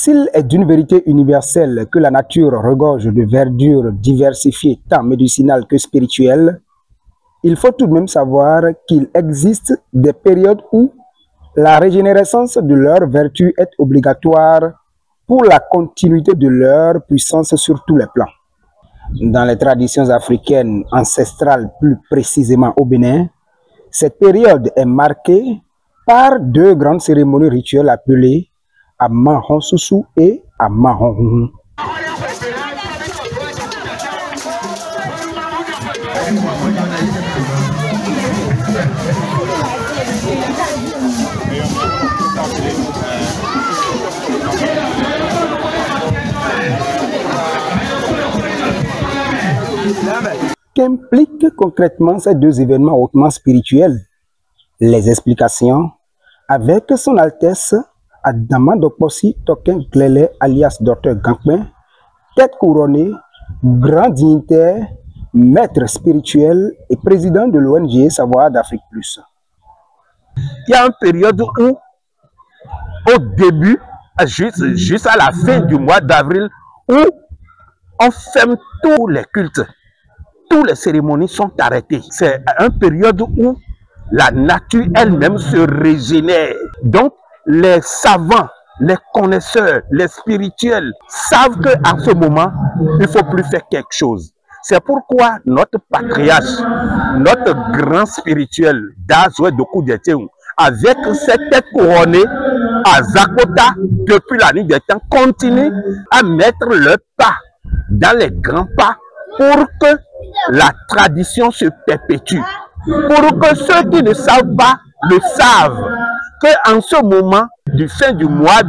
S'il est d'une vérité universelle que la nature regorge de verdure diversifiée tant médicinale que spirituelle, il faut tout de même savoir qu'il existe des périodes où la régénérescence de leur vertu est obligatoire pour la continuité de leur puissance sur tous les plans. Dans les traditions africaines ancestrales, plus précisément au Bénin, cette période est marquée par deux grandes cérémonies rituelles appelées Amahonsusu et Amahonhuhu. Qu'impliquent concrètement ces deux événements hautement spirituels? Les explications avec son Altesse Adama Dokposi Token Glele alias Dr Gankmen, tête couronnée, grand dignitaire, maître spirituel et président de l'ONG Savoir d'Afrique Plus. Il y a une période où, au début, juste à la fin du mois d'avril, où on ferme tous les cultes, toutes les cérémonies sont arrêtées. C'est une période où la nature elle-même se régénère. Donc, les savants, les connaisseurs, les spirituels savent qu'à ce moment, il ne faut plus faire quelque chose. C'est pourquoi notre patriarche, notre grand spirituel, Dazoé Doku Dieteou, avec cette tête couronnée à Zakota, depuis la nuit des temps, continue à mettre le pas dans les grands pas pour que la tradition se perpétue. Pour que ceux qui ne savent pas le savent. Qu'en ce moment, du fin du mois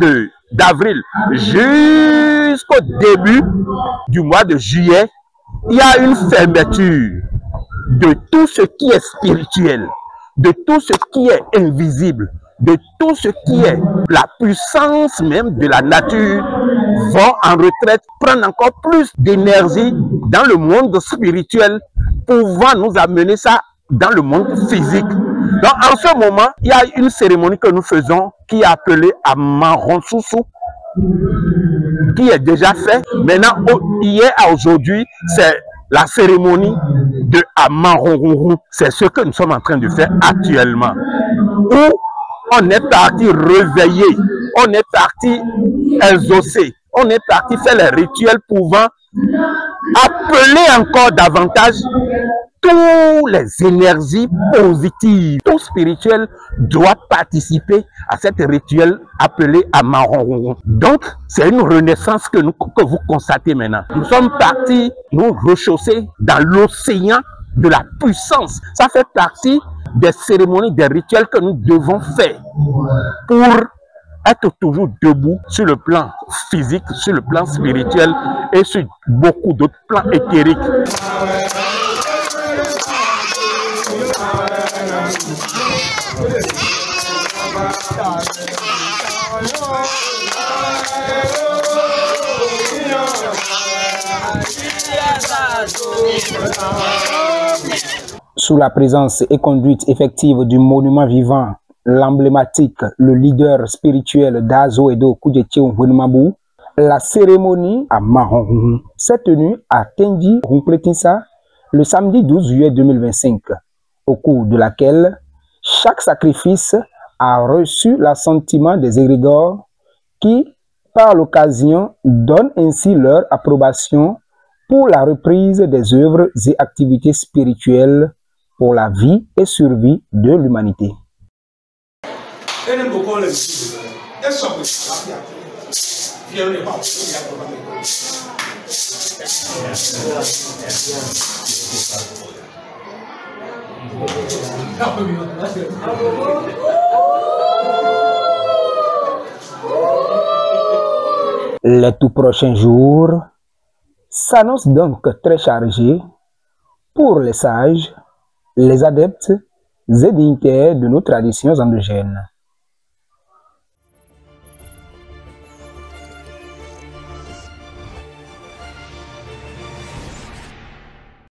d'avril jusqu'au début du mois de juillet, il y a une fermeture de tout ce qui est spirituel, de tout ce qui est invisible, de tout ce qui est la puissance même de la nature, vont en retraite, prendre encore plus d'énergie dans le monde spirituel, pouvant nous amener ça dans le monde physique. Donc en ce moment, il y a une cérémonie que nous faisons qui est appelée Amahonsusu, qui est déjà faite. Maintenant, hier à aujourd'hui, c'est la cérémonie de Amahonhuhu. C'est ce que nous sommes en train de faire actuellement. Où on est parti réveiller, on est parti exaucer, on est parti faire les rituels pouvant appeler encore davantage toutes les énergies positives. Tout spirituel doit participer à cet rituel appelé Amahonhuhu. Donc, c'est une renaissance que vous constatez maintenant. Nous sommes partis nous rechausser dans l'océan de la puissance. Ça fait partie des cérémonies, des rituels que nous devons faire pour être toujours debout sur le plan physique, sur le plan spirituel et sur beaucoup d'autres plans éthériques. Sous la présence et conduite effective du monument vivant, l'emblématique, le leader spirituel d'Azo Edo Kudjetcheou Wenmabou, la cérémonie à Mahonhuhu s'est tenue à Kendi Rumpletinsa le samedi 12 juillet 2025, au cours de laquelle chaque sacrifice a reçu l'assentiment des égrégores qui, par l'occasion, donnent ainsi leur approbation pour la reprise des œuvres et activités spirituelles pour la vie et survie de l'humanité. Les tout prochains jours s'annoncent donc très chargés pour les sages, les adeptes et dignitaires de nos traditions endogènes.